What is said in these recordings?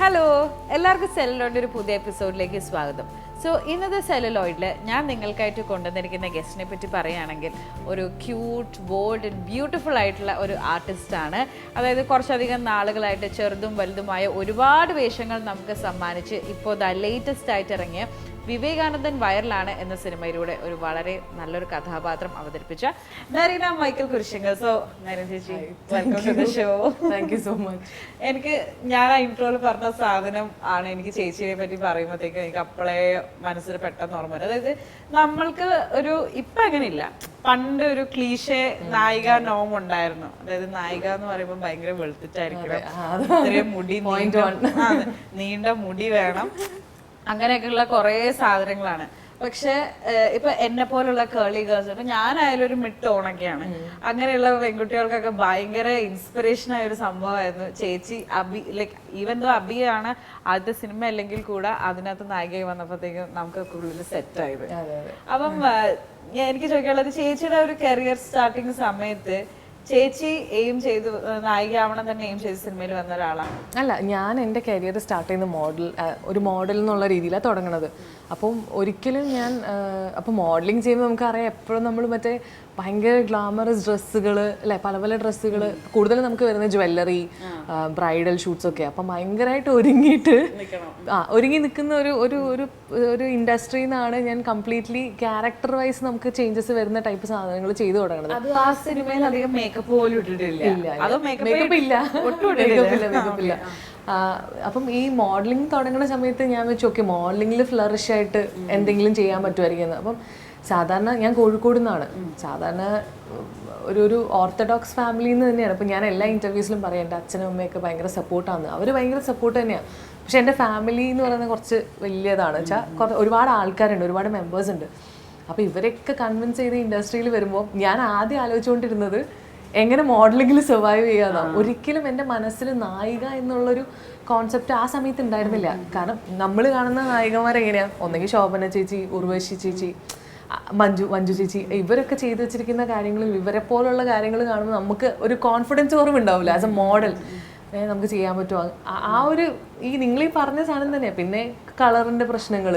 Hello, എല്ലാവർക്കും സെല്ലുലോയിഡിൻ്റെ ഒരു പുതിയ എപ്പിസോഡിലേക്ക് സ്വാഗതം. സോ ഇന്നത്തെ സെല്ലുലോയിഡിൽ ഞാൻ നിങ്ങൾക്കായിട്ട് കൊണ്ടുവന്നിരിക്കുന്ന ഗസ്റ്റിനെ പറ്റി പറയുകയാണെങ്കിൽ ഒരു ക്യൂട്ട്, ബോൾഡ് ആൻഡ് ബ്യൂട്ടിഫുൾ ആയിട്ടുള്ള ഒരു ആർട്ടിസ്റ്റാണ്. അതായത് കുറച്ചധികം നാളുകളായിട്ട് ചെറുതും വലുതുമായ ഒരുപാട് വേഷങ്ങൾ നമുക്ക് സമ്മാനിച്ച് ഇപ്പോൾ ലേറ്റസ്റ്റ് ആയിട്ട് ഇറങ്ങിയ വിവേകാനന്ദൻ വൈറലാണ് എന്ന സിനിമയിലൂടെ ഒരു വളരെ നല്ലൊരു കഥാപാത്രം അവതരിപ്പിച്ച നരീന മൈക്കൽ കുരിശിങ്കൽ. സോ നരീന ചേച്ചി, welcome to the show. Thank you so much. ഞാൻ ആ ഇൻട്രോയിൽ പറഞ്ഞ സാധനം ആണ് എനിക്ക് ചേച്ചിയെ പറ്റി പറയുമ്പോഴത്തേക്കും എനിക്ക് അപ്പോഴേ മനസ്സിൽ പെട്ടെന്ന് ഓർമ്മ വരും. അതായത് നമ്മൾക്ക് ഒരു ഇപ്പൊ അങ്ങനെയില്ല, പണ്ട് ഒരു ക്ലീഷേ നായിക നോം ഉണ്ടായിരുന്നു. അതായത് നായിക എന്ന് പറയുമ്പോൾ ഭയങ്കര വെളുത്തിട്ടായിരിക്കണം, ഇത്രയും മുടി, നീണ്ട മുടി വേണം, അങ്ങനെയൊക്കെയുള്ള കുറെ സാധനങ്ങളാണ്. പക്ഷെ ഇപ്പൊ എന്നെ പോലുള്ള കേളി ഗേൾസ്, ഇപ്പൊ ഞാനായാലും ഒരു മിഡ് ടോണൊക്കെയാണ്, അങ്ങനെയുള്ള പെൺകുട്ടികൾക്കൊക്കെ ഭയങ്കര ഇൻസ്പിറേഷൻ ആയ ഒരു സംഭവമായിരുന്നു ചേച്ചി. ലൈക്ക് ഈവൻ ദോ അബിയാണ് ആദ്യത്തെ സിനിമ അല്ലെങ്കിൽ കൂടെ അതിനകത്ത് നായികയായി വന്നപ്പോഴത്തേക്കും നമുക്ക് ഉള്ളിൽ സെറ്റ് ആയത്. അപ്പം എനിക്ക് ചോദിക്കാനുള്ളത്, ചേച്ചിയുടെ ഒരു കരിയർ സ്റ്റാർട്ടിങ് സമയത്ത് ചേച്ചി എയിം ചെയ്ത് നായികയാവണം തന്നെ എയിം ചെയ്ത് സിനിമയിൽ വന്ന ഒരാളാണ്? അല്ല, ഞാൻ എൻ്റെ കരിയർ സ്റ്റാർട്ട് ചെയ്യുന്ന ഒരു മോഡൽ എന്നുള്ള രീതിയിലാണ് തുടങ്ങണത്. അപ്പം ഒരിക്കലും ഞാൻ മോഡലിംഗ് ചെയ്യുമ്പോൾ നമുക്കറിയാം എപ്പോഴും നമ്മൾ മറ്റേ ഭയങ്കര ഗ്ലാമറസ് ഡ്രസ്സുകൾ അല്ലെ, പല പല ഡ്രസ്സുകൾ കൂടുതലും നമുക്ക് വരുന്ന ജ്വല്ലറി, ബ്രൈഡൽ ഷൂട്ട്സ് ഒക്കെ. അപ്പം ഭയങ്കരമായിട്ട് ഒരുങ്ങി നിൽക്കുന്ന ഒരു ഇൻഡസ്ട്രിയിൽ നിന്നാണ് ഞാൻ കംപ്ലീറ്റ്ലി ക്യാരക്ടർ വൈസ് നമുക്ക് ചേഞ്ചസ് വരുന്ന ടൈപ്പ് സാധനങ്ങൾ ചെയ്തു തുടങ്ങുന്നത്. ആ സിനിമയിൽ അധികം മേക്കപ്പ് പോലും ഇട്ടിട്ടില്ല. അപ്പം ഈ മോഡലിംഗ് തുടങ്ങുന്ന സമയത്ത് ഞാൻ വെച്ച് ഓക്കെ, മോഡലിംഗിൽ ഫ്ലറിഷ് ആയിട്ട് എന്തെങ്കിലും ചെയ്യാൻ പറ്റുമായിരിക്കുന്നത്. അപ്പം സാധാരണ ഞാൻ കോഴിക്കോട് നിന്നാണ്, സാധാരണ ഒരു ഓർത്തഡോക്സ് ഫാമിലിയിൽ നിന്ന് തന്നെയാണ്. അപ്പം ഞാൻ എല്ലാ ഇൻ്റർവ്യൂസിലും പറയും എൻ്റെ അച്ഛനും അമ്മയൊക്കെ ഭയങ്കര സപ്പോർട്ടാണ്, അവർ ഭയങ്കര സപ്പോർട്ട് തന്നെയാണ്. പക്ഷെ എൻ്റെ ഫാമിലി എന്ന് പറയുന്നത് കുറച്ച് വലിയതാണ് വെച്ചാൽ ഒരുപാട് ആൾക്കാരുണ്ട്, ഒരുപാട് മെമ്പേഴ്സ് ഉണ്ട്. അപ്പോൾ ഇവരൊക്കെ കൺവിൻസ് ചെയ്ത് ഇൻഡസ്ട്രിയിൽ വരുമ്പോൾ ഞാൻ ആദ്യം ആലോചിച്ചുകൊണ്ടിരുന്നത് എങ്ങനെ മോഡലിംഗിൽ സർവൈവ് ചെയ്യാന്നാണ്. ഒരിക്കലും എൻ്റെ മനസ്സിൽ നായിക എന്നുള്ളൊരു കോൺസെപ്റ്റ് ആ സമയത്ത് ഉണ്ടായിരുന്നില്ല. കാരണം നമ്മൾ കാണുന്ന നായികമാരെങ്ങനെയാണ്, ഒന്നെങ്കിൽ ശോഭന ചേച്ചി, ഉർവശി ചേച്ചി, മഞ്ജു ചേച്ചി, ഇവരൊക്കെ ചെയ്തു വെച്ചിരിക്കുന്ന കാര്യങ്ങളും ഇവരെ പോലുള്ള കാര്യങ്ങൾ കാണുമ്പോൾ നമുക്ക് ഒരു കോൺഫിഡൻസ് കുറവുണ്ടാവില്ല ആസ് എ മോഡൽ. നമുക്ക് ചെയ്യാൻ പറ്റുമോ ആ ഒരു നിങ്ങൾ ഈ പറഞ്ഞ സാധനം തന്നെയാണ്. പിന്നെ കളറിൻ്റെ പ്രശ്നങ്ങൾ,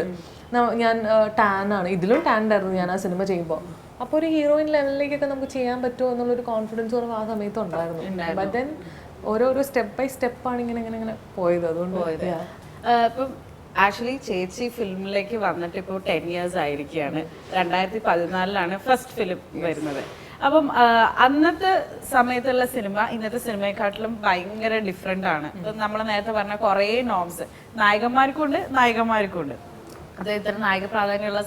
ഞാൻ ടാനാണ്, ഇതിലും ടാൻ ഉണ്ടായിരുന്നു ഞാൻ ആ സിനിമ ചെയ്യുമ്പോൾ. അപ്പോൾ ഒരു ഹീറോയിൻ ലെവലിലേക്കൊക്കെ നമുക്ക് ചെയ്യാൻ പറ്റുമോ എന്നുള്ളൊരു കോൺഫിഡൻസ് കുറവ് ആ സമയത്ത് ഉണ്ടായിരുന്നു. ബട്ട് ദെൻ ഓരോരോ സ്റ്റെപ്പ് ബൈ സ്റ്റെപ്പാണ് ഇങ്ങനെ പോയത്. അതുകൊണ്ട് പോയത്. ഇപ്പം ആക്ച്വലി ചേച്ചി ഫിലിമിലേക്ക് വന്നിട്ട് ഇപ്പോൾ 10 years ആയിരിക്കുകയാണ്. 2014 ഫസ്റ്റ് ഫിലിം വരുന്നത്. അപ്പം അന്നത്തെ സമയത്തുള്ള സിനിമ ഇന്നത്തെ സിനിമയെക്കാട്ടിലും ഭയങ്കര ഡിഫറെൻ്റ് ആണ്. നമ്മൾ നേരത്തെ പറഞ്ഞ കുറേ നോംസ് നായികമാർക്കും ഉണ്ട്. അതായത് ഇത്തരം നായിക പ്രാധാന്യമുള്ള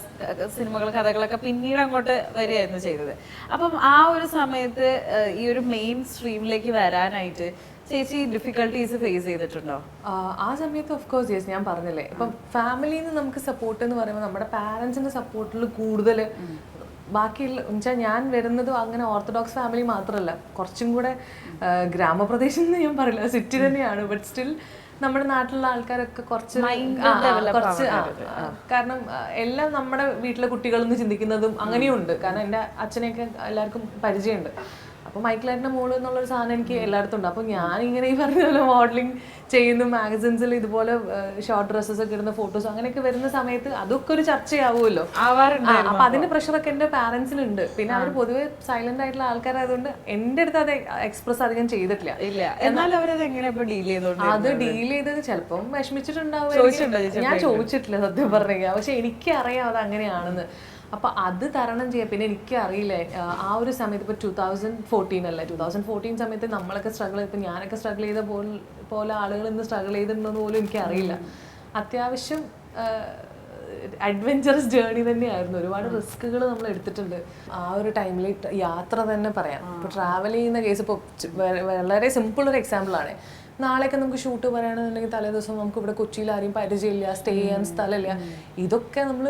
സിനിമകൾ, കഥകളൊക്കെ പിന്നീട് അങ്ങോട്ട് വരികയായിരുന്നു ചെയ്തത്. അപ്പം ആ ഒരു സമയത്ത് ഈ ഒരു മെയിൻ സ്ട്രീമിലേക്ക് വരാനായിട്ട് ചേച്ചി ഡിഫിക്കൽട്ടീസ് ഫേസ് ചെയ്തിട്ടുണ്ടോ? ആ സമയത്ത് ഓഫ് കോഴ്സ് യെസ്. ഞാൻ പറഞ്ഞില്ലേ, ഇപ്പം ഫാമിലിയിൽ നിന്ന് നമുക്ക് സപ്പോർട്ട് എന്ന് പറയുമ്പോൾ നമ്മുടെ പാരൻസിൻ്റെ സപ്പോർട്ടിൽ കൂടുതൽ ബാക്കിയുള്ള വെച്ചാൽ ഞാൻ വരുന്നതും അങ്ങനെ ഓർത്തഡോക്സ് ഫാമിലി മാത്രമല്ല, കുറച്ചും കൂടെ ഗ്രാമപ്രദേശം എന്ന് ഞാൻ പറയില്ല, സിറ്റി തന്നെയാണ്. ബട്ട് സ്റ്റിൽ നമ്മുടെ നാട്ടിലുള്ള ആൾക്കാരൊക്കെ കുറച്ച് കാരണം എല്ലാം നമ്മുടെ വീട്ടിലെ കുട്ടികളെന്ന് ചിന്തിക്കുന്നതും അങ്ങനെയുണ്ട്. കാരണം എൻ്റെ അച്ഛനെയൊക്കെ എല്ലാവർക്കും പരിചയമുണ്ട്. അപ്പോൾ മൈക്കിളേട്ടൻ്റെ മോള് എന്നുള്ളൊരു സാധനം എനിക്ക് എല്ലായിടത്തും ഉണ്ട്. അപ്പോൾ ഞാനിങ്ങനെ ഈ പറഞ്ഞ പോലെ മോഡലിംഗ് ചെയ്യുന്ന മാഗസിൻസിൽ ഇതുപോലെ ഷോർട്ട് ഡ്രസ്സസ് ഒക്കെ ഇടുന്ന ഫോട്ടോസ് അങ്ങനെയൊക്കെ വരുന്ന സമയത്ത് അതൊക്കെ ഒരു ചർച്ചയാവുമല്ലോ. അപ്പൊ അതിന്റെ പ്രഷറൊക്കെ എൻ്റെ പാരൻസിനുണ്ട്. പിന്നെ അവർ പൊതുവെ സൈലന്റ് ആയിട്ടുള്ള ആൾക്കാരായതുകൊണ്ട് എൻ്റെ അടുത്ത് അത് എക്സ്പ്രസ് അധികം ചെയ്തിട്ടില്ല. അത് ഡീൽ ചെയ്തത് ചിലപ്പം വിഷമിച്ചിട്ടുണ്ടാവും. ഞാൻ ചോദിച്ചിട്ടില്ല സത്യം പറഞ്ഞെങ്കിൽ, പക്ഷെ എനിക്കറിയാം അത് അങ്ങനെയാണെന്ന്. അപ്പോൾ അത് തരണം ചെയ്യാം. പിന്നെ എനിക്കറിയില്ല ആ ഒരു സമയത്ത് ഇപ്പോൾ 2014 അല്ലേ, 2014 സമയത്ത് നമ്മളൊക്കെ സ്ട്രഗിൾ ചെയ്ത്, ഇപ്പം ഞാനൊക്കെ സ്ട്രഗിൾ ചെയ്ത പോലെ ആളുകൾ ഇന്ന് സ്ട്രഗിൾ ചെയ്തിട്ടുണ്ടെന്ന് പോലും എനിക്കറിയില്ല. അത്യാവശ്യം അഡ്വെഞ്ചറസ് ജേർണി തന്നെയായിരുന്നു. ഒരുപാട് റിസ്കുകൾ നമ്മൾ എടുത്തിട്ടുണ്ട് ആ ഒരു ടൈമിൽ. യാത്ര തന്നെ പറയാം, ഇപ്പോൾ ട്രാവൽ ചെയ്യുന്ന കേസ് ഇപ്പോൾ വളരെ സിമ്പിൾ ഒരു എക്സാമ്പിളാണ്. നാളെയൊക്കെ നമുക്ക് ഷൂട്ട് പറയുകയാണെന്നുണ്ടെങ്കിൽ തലേ ദിവസം നമുക്ക് ഇവിടെ കൊച്ചിയിൽ ആരെയും പരിചയമില്ല, സ്റ്റേ ചെയ്യാൻ സ്ഥലമില്ല. ഇതൊക്കെ നമ്മൾ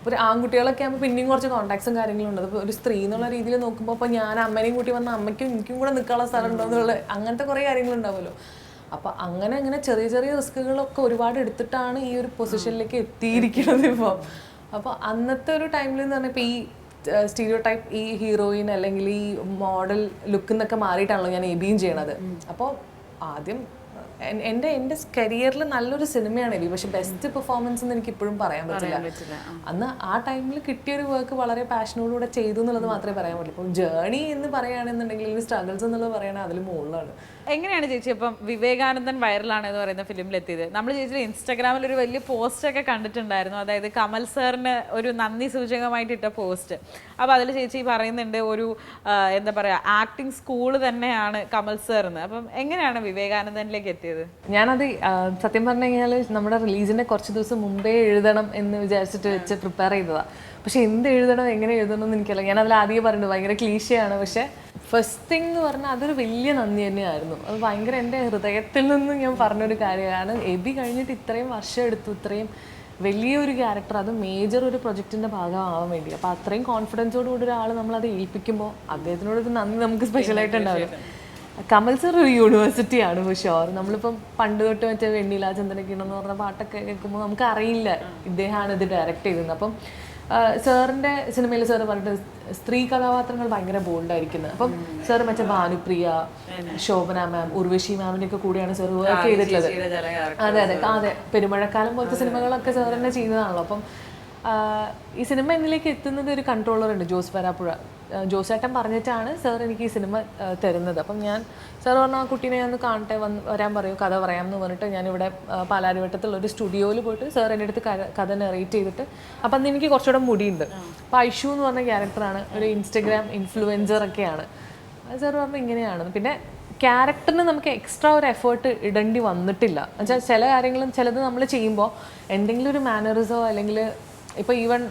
ഒരു ആൺകുട്ടികളൊക്കെ ആകുമ്പോൾ പിന്നെയും കുറച്ച് കോൺടാക്ട്സും കാര്യങ്ങളും ഉണ്ട്. അപ്പോൾ ഒരു സ്ത്രീ എന്നുള്ള രീതിയിൽ നോക്കുമ്പോൾ ഇപ്പോൾ ഞാൻ അമ്മേനെയും കൂട്ടി വന്ന അമ്മയ്ക്കും എനിക്കും കൂടെ നിൽക്കാനുള്ള സ്ഥലം ഉണ്ടോ എന്നുള്ള അങ്ങനത്തെ കുറേ കാര്യങ്ങളുണ്ടാവുമല്ലോ. അപ്പോൾ അങ്ങനെ ചെറിയ ചെറിയ റിസ്കുകളൊക്കെ ഒരുപാട് എടുത്തിട്ടാണ് ഈ ഒരു പൊസിഷനിലേക്ക് എത്തിയിരിക്കുന്നത് ഇപ്പോൾ. അപ്പോൾ അന്നത്തെ ഒരു ടൈമിൽ എന്ന് പറഞ്ഞാൽ ഇപ്പോൾ ഈ സ്റ്റീരിയോ ടൈപ്പ് ഈ ഹീറോയിൻ അല്ലെങ്കിൽ ഈ മോഡൽ ലുക്ക് എന്നൊക്കെ മാറിയിട്ടാണല്ലോ ഞാൻ എബിയും ചെയ്യണത്. അപ്പോൾ ആദ്യം എൻ്റെ കരിയറിൽ നല്ലൊരു സിനിമയാണ് എബി, പക്ഷെ ബെസ്റ്റ് പെർഫോമൻസ് എന്ന് എനിക്ക് ഇപ്പോഴും പറയാൻ പറ്റില്ല. അന്ന് ആ ടൈമിൽ കിട്ടിയൊരു വർക്ക് വളരെ പാഷനോടുകൂടെ ചെയ്തു എന്നുള്ളത് മാത്രമേ പറയാൻ പറ്റുള്ളൂ. ഇപ്പോൾ ജേണി എന്ന് പറയുകയാണെന്നുണ്ടെങ്കിൽ ഈ സ്ട്രഗിൾസ് എന്നുള്ളത് പറയുകയാണെങ്കിൽ അതിൽ മുകളിലാണ്. എങ്ങനെയാണ് ചേച്ചി ഇപ്പം വിവേകാനന്ദൻ വൈറലാണ് എന്ന് പറയുന്ന ഫിലിമിൽ എത്തിയത്? നമ്മൾ ചേച്ചി ഇൻസ്റ്റാഗ്രാമിൽ ഒരു വലിയ പോസ്റ്റ് ഒക്കെ കണ്ടിട്ടുണ്ടായിരുന്നു, അതായത് കമൽ സാറിന് ഒരു നന്ദി സൂചകമായിട്ട് ഇട്ട പോസ്റ്റ്. അപ്പോൾ അതിൽ ചേച്ചി പറയുന്നുണ്ട് ഒരു എന്താ പറയുക ആക്ടിങ് സ്കൂൾ തന്നെയാണ് കമൽ സാർ എന്ന്. അപ്പം എങ്ങനെയാണ് വിവേകാനന്ദനിലേക്ക് എത്തിയത്? ഞാനത് സത്യം പറഞ്ഞു കഴിഞ്ഞാൽ നമ്മുടെ റിലീസിന്റെ കുറച്ച് ദിവസം മുമ്പേ എഴുതണം എന്ന് വിചാരിച്ചിട്ട് വെച്ച് പ്രിപ്പയർ ചെയ്തതാണ്. പക്ഷെ എന്ത് എഴുതണം എങ്ങനെ എഴുതണം എന്ന് എനിക്കല്ല. ഞാൻ അതിൽ ആദ്യം പറഞ്ഞിട്ടുണ്ട് ഭയങ്കര ക്ലീശയാണ്, പക്ഷെ ഫസ്റ്റ് തിങ് എന്ന് പറഞ്ഞാൽ അതൊരു വലിയ നന്ദി തന്നെയായിരുന്നു. അത് ഭയങ്കര എൻ്റെ ഹൃദയത്തിൽ നിന്ന് ഞാൻ പറഞ്ഞൊരു കാര്യമാണ്. എബി കഴിഞ്ഞിട്ട് ഇത്രയും വർഷം എടുത്തു, ഇത്രയും വലിയൊരു ക്യാരക്ടർ, അത് മേജർ ഒരു പ്രൊജക്റ്റിൻ്റെ ഭാഗമാവാൻ വേണ്ടി. അപ്പോൾ അത്രയും കോൺഫിഡൻസോടുകൂടി ഒരാൾ നമ്മളത് ഏൽപ്പിക്കുമ്പോൾ അദ്ദേഹത്തിനോടൊരു നന്ദി നമുക്ക് സ്പെഷ്യലായിട്ട് ഉണ്ടാവില്ല. കമൽ സർ ഒരു യൂണിവേഴ്സിറ്റിയാണ് ഫോർ ഷുവർ. നമ്മളിപ്പം പണ്ട് തൊട്ട് മറ്റേ വെണ്ണില ചന്ദനക്കിണ്ണം പറഞ്ഞ പാട്ടൊക്കെ കേൾക്കുമ്പോൾ നമുക്ക് അറിയില്ല ഇദ്ദേഹമാണ് ഇത് ഡയറക്റ്റ് ചെയ്തത്. അപ്പം സാറിൻ്റെ സിനിമയിൽ സാറ് പറഞ്ഞിട്ട് സ്ത്രീ കഥാപാത്രങ്ങൾ ഭയങ്കര ബോൾഡായിരിക്കുന്നത്. അപ്പം സാറ് മറ്റേ ഭാനുപ്രിയ, ശോഭന മാം, ഉർവശി മാമിൻ്റെ ഒക്കെ കൂടെയാണ് സാർ വർക്ക് ചെയ്തിട്ടുള്ളത്. അതെ അതെ അതെ, പെരുമഴക്കാലം പോലത്തെ സിനിമകളൊക്കെ സാർ തന്നെ ചെയ്യുന്നതാണല്ലോ. അപ്പം ഈ സിനിമ എന്നിലേക്ക് എത്തുന്നത് ഒരു കൺട്രോളർ ഉണ്ട്, ജോസ് വരാപ്പുഴ. ജോസേട്ടൻ പറഞ്ഞിട്ടാണ് സാർ എനിക്ക് ഈ സിനിമ തരുന്നത്. അപ്പം ഞാൻ സാർ പറഞ്ഞു ആ കുട്ടീനെ ഞാൻ ഒന്ന് കാണട്ടെ, വരാൻ പറയൂ, കഥ പറയാമെന്ന് പറഞ്ഞിട്ട് ഞാനിവിടെ പാലാരിവട്ടത്തുള്ള ഒരു സ്റ്റുഡിയോയിൽ പോയിട്ട് സാർ എൻ്റെ അടുത്ത് കഥ നെറേറ്റ് ചെയ്തിട്ട്, അപ്പം അന്ന് എനിക്ക് കുറച്ചുകൂടെ മുടിയുണ്ട്. അപ്പോൾ ഐഷു എന്ന് പറഞ്ഞ ക്യാരക്ടറാണ്, ഒരു ഇൻസ്റ്റഗ്രാം ഇൻഫ്ലുവൻസർ ഒക്കെയാണ്. സാർ പറഞ്ഞു ഇങ്ങനെയാണ്. പിന്നെ ക്യാരക്ടറിന് നമുക്ക് എക്സ്ട്രാ ഒരു എഫേർട്ട് ഇടേണ്ടി വന്നിട്ടില്ല. എന്നുവെച്ചാൽ ചില കാര്യങ്ങളും ചിലത് നമ്മൾ ചെയ്യുമ്പോൾ എന്തെങ്കിലും ഒരു മാനറിസോ അല്ലെങ്കിൽ ഇപ്പോൾ ഈവൻ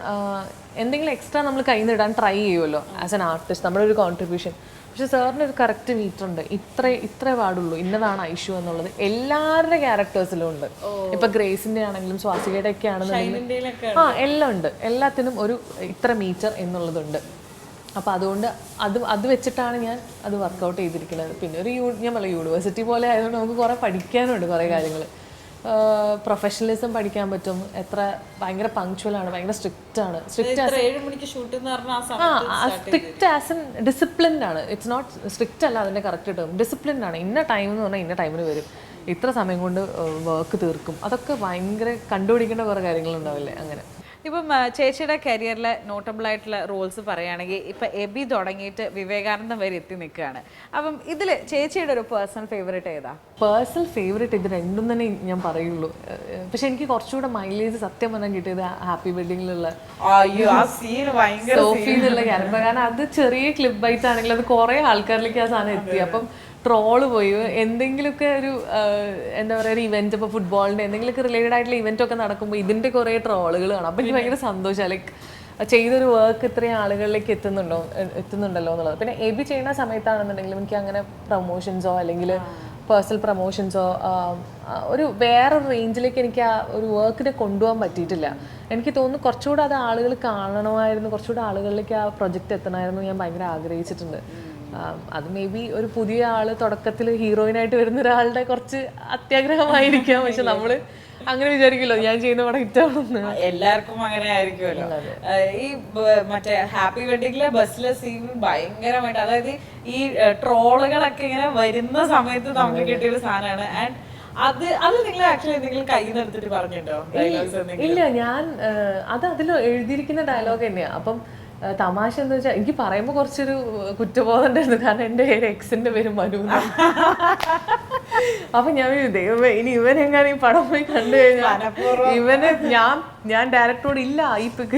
എന്തെങ്കിലും എക്സ്ട്രാ നമ്മൾ കയ്യിൽ നിന്ന് ഇടാൻ ട്രൈ ചെയ്യുമല്ലോ ആസ് എൻ ആർട്ടിസ്റ്റ്, നമ്മുടെ ഒരു കോൺട്രിബ്യൂഷൻ. പക്ഷെ സാറിന് ഒരു കറക്റ്റ് മീറ്റർ ഉണ്ട്, ഇത്രേ പാടുള്ളൂ, ഇന്നതാണ് ഐഷു എന്നുള്ളത് എല്ലാവരുടെ ക്യാരക്ടേഴ്സിലും ഉണ്ട്. ഇപ്പൊ ഗ്രേസിന്റെ ആണെങ്കിലും സ്വാസികയുടെ ഒക്കെ ആണെന്നുണ്ടെങ്കിലും എല്ലാം ഉണ്ട്, എല്ലാത്തിനും ഒരു ഇത്ര മീറ്റർ എന്നുള്ളതുണ്ട്. അപ്പോൾ അതുകൊണ്ട് അത് വെച്ചിട്ടാണ് ഞാൻ അത് വർക്കൗട്ട് ചെയ്തിരിക്കുന്നത്. പിന്നെ ഒരു ഞാൻ പറയാം യൂണിവേഴ്സിറ്റി പോലെ ആയതുകൊണ്ട് നമുക്ക് കുറേ പഠിക്കാനുണ്ട്, കുറേ കാര്യങ്ങൾ. പ്രൊഫഷണലിസം പഠിക്കാൻ പറ്റും, എത്ര ഭയങ്കര പങ്ക്ച്വലാണ്, ഭയങ്കര സ്ട്രിക്റ്റ് ആണ്. സ്ട്രിക്റ്റ് ആസ് എൻ ഡിസിപ്ലിൻഡ് ആണ്. ഇറ്റ്സ് നോട്ട് സ്ട്രിക്റ്റ് അല്ല അതിൻ്റെ കറക്റ്റ് ടേം, ഡിസിപ്ലിൻഡ് ആണ്. ഇന്ന ടൈം എന്ന് പറഞ്ഞാൽ ഇന്ന ടൈമിന് വരും, ഇത്ര സമയം കൊണ്ട് വർക്ക് തീർക്കും. അതൊക്കെ ഭയങ്കര കണ്ടുപിടിക്കേണ്ട കുറേ കാര്യങ്ങളുണ്ടാവില്ലേ അങ്ങനെ. ഇപ്പം ചേച്ചിയുടെ കരിയറിലെ നോട്ടബിൾ ആയിട്ടുള്ള റോൾസ് പറയുകയാണെങ്കിൽ ഇപ്പം എബി തുടങ്ങിയിട്ട് വിവേകാനന്ദൻ വരെ എത്തി നിൽക്കുകയാണ്. അപ്പം ഇതിൽ ചേച്ചിയുടെ ഒരു പേഴ്സണൽ ഫേവറേറ്റ് ഏതാ? പേഴ്സണൽ ഫേവറേറ്റ് ഇത് രണ്ടും തന്നെ ഞാൻ പറയുള്ളൂ. പക്ഷെ എനിക്ക് കുറച്ചുകൂടെ മൈലേജ് സത്യം പറഞ്ഞാൽ കിട്ടിയത് ഹാപ്പി വെഡിങ്ങിലുള്ള സോഫി എന്നുള്ള ക്യാരക്ടർ. കാരണം അത് ചെറിയ ക്ലിപ്പ് ബൈറ്റ് ആണെങ്കിൽ അത് കുറേ ആൾക്കാരിലേക്ക് ആ സാധനം എത്തി. അപ്പം ട്രോള് പോയി എന്തെങ്കിലുമൊക്കെ ഒരു എന്താ പറയുക ഒരു ഇവന്റ്, ഇപ്പോൾ ഫുട്ബോളിൻ്റെ എന്തെങ്കിലുമൊക്കെ റിലേറ്റഡ് ആയിട്ടുള്ള ഇവന്റ് ഒക്കെ നടക്കുമ്പോൾ ഇതിൻ്റെ കുറേ ട്രോളുകൾ കാണാം. അപ്പം എനിക്ക് ഭയങ്കര സന്തോഷമാണ്, ലൈക്ക് ചെയ്തൊരു വർക്ക് ഇത്രയും ആളുകളിലേക്ക് എത്തുന്നുണ്ടല്ലോ എന്നുള്ളത്. പിന്നെ എബി ചെയ്യുന്ന സമയത്താണെന്നുണ്ടെങ്കിലും എനിക്ക് അങ്ങനെ പ്രൊമോഷൻസോ അല്ലെങ്കിൽ പേഴ്സണൽ പ്രൊമോഷൻസോ ഒരു വേറെ റേഞ്ചിലേക്ക് എനിക്ക് ആ ഒരു വർക്കിനെ കൊണ്ടുപോകാൻ പറ്റിയിട്ടില്ല. എനിക്ക് തോന്നുന്നു കുറച്ചുകൂടെ അത് ആളുകൾ കാണണമായിരുന്നു, കുറച്ചുകൂടെ ആളുകളിലേക്ക് ആ പ്രൊജക്റ്റ് എത്തണമായിരുന്നു ഞാൻ ഭയങ്കര ആഗ്രഹിച്ചിട്ടുണ്ട്. അത് മേ ബി ഒരു പുതിയ ആള് തുടക്കത്തിൽ ഹീറോയിനായിട്ട് വരുന്ന ഒരാളുടെ കുറച്ച് അത്യാഗ്രഹമായിരിക്കാം. പക്ഷെ നമ്മള് അങ്ങനെ വിചാരിക്കല്ലോ ഞാൻ ചെയ്യുന്ന പടം ഹിറ്റാണെന്ന്. എല്ലാവർക്കും അങ്ങനെ ആയിരിക്കുമല്ലോ. ഈ മറ്റേ ഹാപ്പി വെഡിങ്ങിലെ ബസ്സിലെ സീൻ ഭയങ്കരമായിട്ട്, അതായത് ഈ ട്രോളുകളൊക്കെ ഇങ്ങനെ വരുന്ന സമയത്ത് നമുക്ക് കിട്ടിയൊരു സാധനമാണ്. ആൻഡ് അത് നിങ്ങൾ ആക്ച്വലി എന്തെങ്കിലും കയ്യിൽ നിന്ന് എടുത്തിട്ട് പറഞ്ഞിട്ടുണ്ടോ ഡയലോഗ്സ്? ഇല്ല, ഞാൻ അതിൽ എഴുതിയിരിക്കുന്ന ഡയലോഗ് തന്നെയാ. അപ്പം തമാശ എന്ന് വെച്ചാൽ എനിക്ക് പറയുമ്പോൾ കുറച്ചൊരു കുറ്റബോധം ഉണ്ടായിരുന്നു, കാരണം എൻ്റെ എക്സിന്റെ പേര് മനു. അപ്പൊ ഞാൻ ദൈവമേ ഇനി ഇവനെങ്ങാനും ഈ പടം പോയി കണ്ടു കഴിഞ്ഞാൽ ഇവന് ഞാൻ ഡയറക്ടറോട് ഇല്ല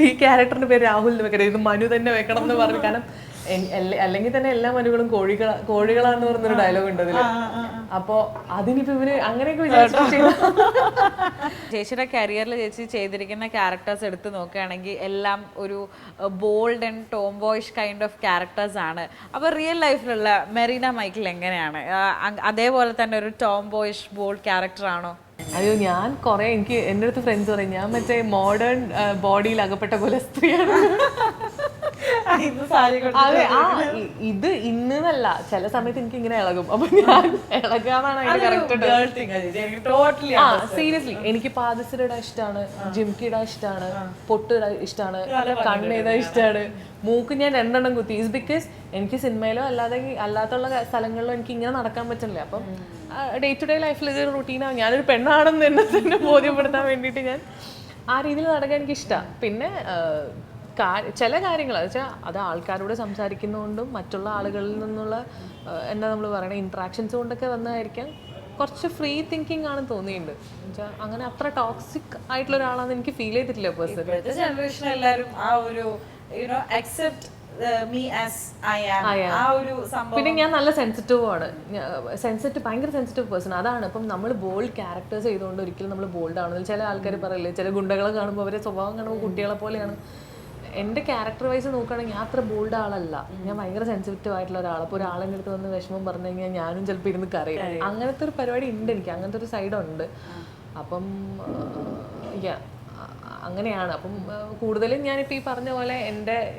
ഈ ക്യാരക്ടറിന്റെ പേര് രാഹുൽ എന്ന് വെക്കരുത്, ഇത് മനു തന്നെ വെക്കണം എന്ന് പറഞ്ഞു. കാരണം അല്ലെങ്കിൽ തന്നെ എല്ലാ മനുകളും കോഴികളാന്ന് പറഞ്ഞൊരു ഡയലോഗ് ഉണ്ട് അതില്. അപ്പോ അതിനിപ്പോ ഇവര് അങ്ങനെയൊക്കെ വിചാരിച്ചു. ചേച്ചിയുടെ കരിയറിൽ ചേച്ചി ചെയ്തിരിക്കുന്ന ക്യാരക്ടേഴ്സ് എടുത്ത് നോക്കുകയാണെങ്കിൽ എല്ലാം ഒരു bold and tomboyish kind of characters ആണ്. അപ്പോൾ റിയൽ ലൈഫിലുള്ള മെറീന മൈക്കിൾ എങ്ങനെയാണ്? അതേപോലെ തന്നെ ഒരു ടോം ബോയ്ഷ് ബോൾഡ് ക്യാരക്ടർ ആണോ? അയ്യോ, ഞാൻ കുറെ എനിക്ക് എൻ്റെ അടുത്ത് ഫ്രണ്ട്സ് പറയും ഞാൻ മറ്റേ മോഡേൺ ബോഡിയിൽ അകപ്പെട്ട പോലെ സ്ത്രീയാണ്. ഇന്ന് സാരി അതെ ഇത് ഇന്നല്ല ചില സമയത്ത് എനിക്ക് ഇങ്ങനെ ഇളകും അപ്പൊ ഞാൻ ഇളകാന്നാണ് അതിന്റെ കറക്റ്റ്. ടോട്ടലി ആ സീരിയസ്ലി എനിക്ക് പാദസര ഇടാൻ ഇഷ്ടമാണ്, ജിംക്കി ഇടാൻ ഇഷ്ടമാണ്, പൊട്ട് ഇടാൻ ഇഷ്ടമാണ്, കണ്ണ് ഇടാൻ ഇഷ്ടമാണ്, മൂക്ക് ഞാൻ 2 എണ്ണം കുത്തി. ഈസ് ബിക്കോസ് എനിക്ക് സിനിമയിലോ അല്ലാത്തുള്ള സ്ഥലങ്ങളിലോ എനിക്ക് ഇങ്ങനെ നടക്കാൻ പറ്റില്ല. അപ്പം ഡേ ടു ഡേ ലൈഫിൽ ഇതൊരു റുട്ടീനാണ്. ഞാനൊരു പെണ്ണാണെന്ന് തന്നെ ബോധ്യപ്പെടുത്താൻ വേണ്ടിയിട്ട് ഞാൻ ആ രീതിയിൽ നടക്കാൻ എനിക്ക് ഇഷ്ടമാണ്. പിന്നെ ചില കാര്യങ്ങൾ വെച്ചാൽ അത് ആൾക്കാരോട് സംസാരിക്കുന്നതുകൊണ്ടും മറ്റുള്ള ആളുകളിൽ നിന്നുള്ള എന്താ നമ്മൾ പറയണ ഇൻട്രാക്ഷൻസ് കൊണ്ടൊക്കെ വന്നതായിരിക്കാം കുറച്ച് ഫ്രീ തിങ്കിങ് ആണ് തോന്നിയിട്ടുണ്ട്. എന്നുവെച്ചാൽ അങ്ങനെ അത്ര ടോക്സിക് ആയിട്ടുള്ള ഒരാളാണെന്ന് എനിക്ക് ഫീൽ ചെയ്തിട്ടില്ല പേഴ്സൺ. ജനറേഷൻ എല്ലാവരും ആ ഒരു accept me as I am ആ ഒരു സംഭവം. പിന്നെ ഞാൻ നല്ല സെൻസിറ്റീവ് ആണ്, ഭയങ്കര സെൻസിറ്റീവ് പേഴ്സൺ. അതാണ് ഇപ്പം നമ്മൾ ബോൾഡ് ക്യാരക്ടേഴ്സ് ചെയ്തുകൊണ്ട് ഒരിക്കലും നമ്മൾ ബോൾഡ് ആവുന്നില്ല. ചില ആൾക്കാർ പറയില്ലേ, ചില ഗുണ്ടകളെ കാണുമ്പോൾ അവരെ സ്വഭാവം കാണുമ്പോൾ കുട്ടികളെ പോലെയാണ്. എൻ്റെ ക്യാരക്ടർ വൈസ് നോക്കുകയാണെങ്കിൽ ഞാൻ അത്ര ബോൾഡ് ആളല്ല. ഞാൻ ഭയങ്കര സെൻസിറ്റീവ് ആയിട്ടുള്ള ഒരാൾ. അപ്പോൾ ഒരാളെൻ്റെ അടുത്ത് വന്ന് വിഷമം പറഞ്ഞു കഴിഞ്ഞാൽ ഞാനും ചിലപ്പോൾ ഇരുന്ന് കരയും. അങ്ങനത്തെ ഒരു പരിപാടി ഉണ്ട് എനിക്ക്, അങ്ങനത്തെ ഒരു സൈഡുണ്ട്. അപ്പം അങ്ങനെയാണ്. അപ്പം കൂടുതലും ഞാനിപ്പോൾ ഈ പറഞ്ഞ പോലെ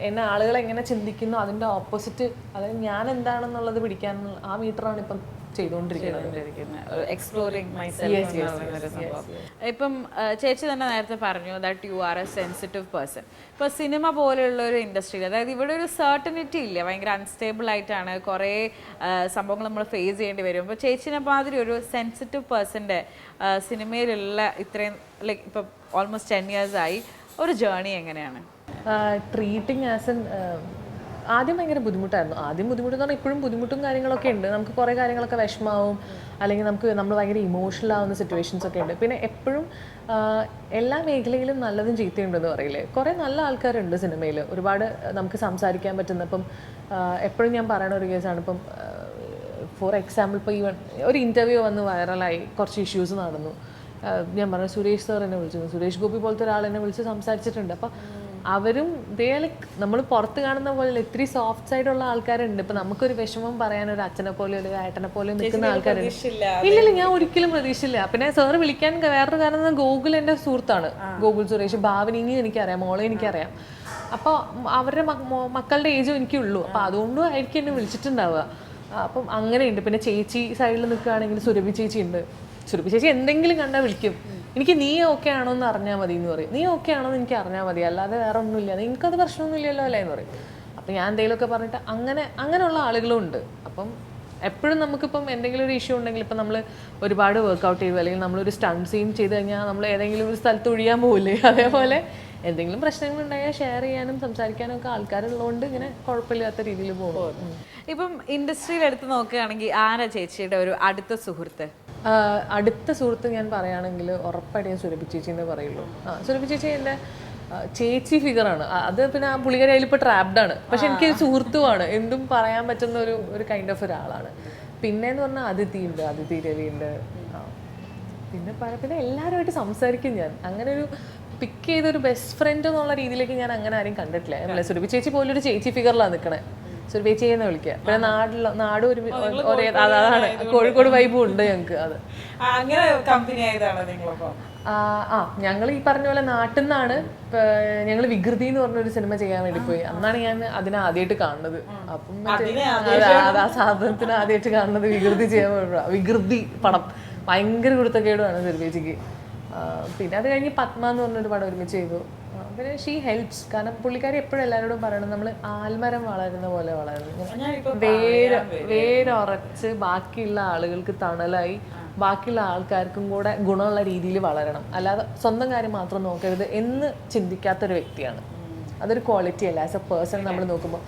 എന്നെ ആളുകൾ എങ്ങനെ ചിന്തിക്കുന്നു അതിൻ്റെ ഓപ്പോസിറ്റ്, അതായത് ഞാൻ എന്താണെന്നുള്ളത് പിടിക്കാനുള്ള ആ മീറ്ററാണ് ഇപ്പം ചെയ്തുകൊണ്ടിരിക്കുന്നത്. Exploring myself. ഇപ്പം ചേച്ചി തന്നെ നേരത്തെ പറഞ്ഞു that you are A sensitive person. ഇപ്പോൾ സിനിമ പോലെയുള്ള ഒരു ഇൻഡസ്ട്രിയിൽ, അതായത് ഇവിടെ ഒരു സർട്ടനിറ്റി ഇല്ല, ഭയങ്കര അൺസ്റ്റേബിൾ ആയിട്ടാണ് കുറേ സംഭവങ്ങൾ നമ്മൾ ഫേസ് ചെയ്യേണ്ടി വരും. അപ്പോൾ ചേച്ചിനെ മാതിരി ഒരു സെൻസിറ്റീവ് പേഴ്സൻ്റെ സിനിമയിലുള്ള ഇത്രയും ലൈക്ക് ഇപ്പം ഓൾമോസ്റ്റ് 10 years ആയി ഒരു ജേർണി എങ്ങനെയാണ്? ട്രീറ്റിംഗ് ആസ് എൻ ആദ്യം ഭയങ്കര ബുദ്ധിമുട്ടായിരുന്നു. ആദ്യം ബുദ്ധിമുട്ടെന്ന് പറഞ്ഞാൽ ഇപ്പോഴും ബുദ്ധിമുട്ടും കാര്യങ്ങളൊക്കെ ഉണ്ട്. നമുക്ക് കുറേ കാര്യങ്ങളൊക്കെ വിഷമാവും, അല്ലെങ്കിൽ നമ്മൾ ഭയങ്കര ഇമോഷണൽ ആവുന്ന സിറ്റുവേഷൻസ് ഒക്കെ ഉണ്ട്. പിന്നെ എപ്പോഴും എല്ലാ മേഖലയിലും നല്ലതും ചീത്തയുണ്ടെന്ന് പറയില്ലേ, കുറേ നല്ല ആൾക്കാരുണ്ട് സിനിമയിൽ, ഒരുപാട് നമുക്ക് സംസാരിക്കാൻ പറ്റുന്ന. ഇപ്പം എപ്പോഴും ഞാൻ പറയണ ഒരു കേസാണ്, ഇപ്പം ഫോർ എക്സാമ്പിൾ ഇപ്പോൾ ഒരു ഇൻ്റർവ്യൂ വന്ന് വൈറലായി, കുറച്ച് ഇഷ്യൂസ് നടന്നു. ഞാൻ പറഞ്ഞു സുരേഷ് സാർ എന്നെ വിളിച്ചു, സുരേഷ് ഗോപി പോലത്തെ ഒരാൾ എന്നെ വിളിച്ച് സംസാരിച്ചിട്ടുണ്ട്. അപ്പം അവരും നമ്മൾ പുറത്ത് കാണുന്ന പോലെ ഇത്തിരി സോഫ്റ്റ് സൈഡുള്ള ആൾക്കാരുണ്ട്. ഇപ്പം നമുക്കൊരു വിഷമം പറയാൻ ഒരു അച്ഛനെ പോലെ ഒരു ഏട്ടനെ പോലെ നിൽക്കുന്ന ആൾക്കാരുണ്ട്. ഇല്ലില്ല, ഞാൻ ഒരിക്കലും പ്രതീക്ഷിച്ചില്ല. പിന്നെ സാറ് വിളിക്കാൻ വേറൊരു കാരണം, ഗോകുൽ എൻ്റെ സുഹൃത്താണ്, ഗോകുൽ സുരേഷ്, ഭാവനീനെയും എനിക്കറിയാം, മോളെ എനിക്കറിയാം. അപ്പോൾ അവരുടെ മക്കളുടെ ഏജും എനിക്കുള്ളൂ. അപ്പോൾ അതുകൊണ്ടും ആയിരിക്കും എന്നെ വിളിച്ചിട്ടുണ്ടാവുക. അപ്പം അങ്ങനെയുണ്ട്. പിന്നെ ചേച്ചി സൈഡിൽ നിൽക്കുകയാണെങ്കിൽ സുരഭി ചേച്ചി ഉണ്ട്. സുരഭി ചേച്ചി എന്തെങ്കിലും കണ്ടാൽ വിളിക്കും, എനിക്ക് നീ ഓക്കെ ആണോ എന്ന് അറിഞ്ഞാൽ മതി എന്ന് പറയും. നീ ഓക്കെ ആണോ എന്ന് എനിക്ക് അറിഞ്ഞാൽ മതി, അല്ലാതെ വേറെ ഒന്നുമില്ല, നിങ്ങൾക്കത് പ്രശ്നമൊന്നുമില്ലല്ലോ അല്ലേ എന്ന് പറയും. അപ്പം ഞാൻ എന്തെങ്കിലുമൊക്കെ പറഞ്ഞിട്ട് അങ്ങനെയുള്ള ആളുകളും ഉണ്ട്. അപ്പം എപ്പോഴും നമുക്കിപ്പം എന്തെങ്കിലും ഒരു ഇഷ്യൂ ഉണ്ടെങ്കിൽ, ഇപ്പം നമ്മൾ ഒരുപാട് വർക്കൗട്ട് ചെയ്തു അല്ലെങ്കിൽ നമ്മളൊരു സ്റ്റണ്ട് സീൻ ചെയ്ത് കഴിഞ്ഞാൽ നമ്മൾ ഏതെങ്കിലും ഒരു സ്ഥലത്ത് ഒഴിയാൻ പോകില്ലേ, അതേപോലെ എന്തെങ്കിലും പ്രശ്നങ്ങളുണ്ടായാൽ ഷെയർ ചെയ്യാനും സംസാരിക്കാനും ഒക്കെ ആൾക്കാരുള്ളതുകൊണ്ട് ഇങ്ങനെ കുഴപ്പമില്ലാത്ത രീതിയിൽ പോകും. ഇപ്പം ഇൻഡസ്ട്രിയിൽ എടുത്ത് നോക്കുകയാണെങ്കിൽ ആരാ ചേച്ചിയുടെ ഒരു അടുത്ത സുഹൃത്ത്? അടുത്ത സുഹൃത്ത് ഞാൻ പറയുകയാണെങ്കിൽ ഉറപ്പായിട്ട് ഞാൻ സുരഭി ചേച്ചി എന്നേ പറയുള്ളൂ. സുരഭി ചേച്ചി എൻ്റെ ചേച്ചി ഫിഗറാണ്. അത് പിന്നെ ആ പുള്ളിക്കാരി അതിലിപ്പോൾ ട്രാപ്ഡാണ്, പക്ഷെ എനിക്കൊരു സുഹൃത്തുമാണ്, എന്തും പറയാൻ പറ്റുന്ന ഒരു കൈൻഡ് ഓഫ് ഒരാളാണ്. പിന്നെയെന്ന് പറഞ്ഞാൽ അതിഥി രവിയുണ്ട്. പിന്നെ എല്ലാവരുമായിട്ട് സംസാരിക്കും ഞാൻ. അങ്ങനെ ഒരു പിക്ക് ചെയ്തൊരു ബെസ്റ്റ് ഫ്രണ്ട് എന്നുള്ള രീതിയിലേക്ക് ഞാൻ അങ്ങനെ ആരും കണ്ടിട്ടില്ല. സുരഭി ചേച്ചി പോലൊരു ചേച്ചി ഫിഗറിലാണ് നിൽക്കണേ. സുരഭി ചേച്ചിയെന്ന് വിളിക്കുക. പിന്നെ നാട് ഒരേ അതാണ്, കോഴിക്കോട് വൈബും ഉണ്ട് ഞങ്ങൾക്ക്. അത് അങ്ങനെ കമ്പനി ആയതാണ് നിങ്ങളൊപ്പം? ഞങ്ങൾ ഈ പറഞ്ഞ പോലെ നാട്ടിൽ നിന്നാണ്. ഞങ്ങൾ വികൃതി എന്ന് പറഞ്ഞൊരു സിനിമ ചെയ്യാൻ വേണ്ടി പോയി. അന്നാണ് ഞാൻ അതിനെ ആദ്യമായിട്ട് കാണുന്നത്. അപ്പം ആ സാധനത്തിന് ആദ്യമായിട്ട് കാണുന്നത് വികൃതി ചെയ്യാൻ വേണ്ടി. വികൃതി പടം ഭയങ്കര കുരുത്തക്കേടുമാണ് സുരഭിജിക്ക്. പിന്നെ അത് കഴിഞ്ഞ് പത്മ എന്ന് പറഞ്ഞൊരു പടം ഒരുമിച്ച് ചെയ്തു. പിന്നെ ഷീ ഹെൽപ്സ്. കാരണം പുള്ളിക്കാരി എപ്പോഴും എല്ലാവരോടും പറയണം, നമ്മൾ ആൽമരം വളരുന്ന പോലെ വളരുന്നു, വേരുറച്ച് ബാക്കിയുള്ള ആളുകൾക്ക് തണലായി ബാക്കിയുള്ള ആൾക്കാർക്കും കൂടെ ഗുണമുള്ള രീതിയിൽ വളരണം, അല്ലാതെ സ്വന്തം കാര്യം മാത്രം നോക്കരുത് എന്ന് ചിന്തിക്കാത്തൊരു വ്യക്തിയാണ്. അതൊരു ക്വാളിറ്റി അല്ല ആസ് എ പേഴ്സൺ നമ്മൾ നോക്കുമ്പോൾ.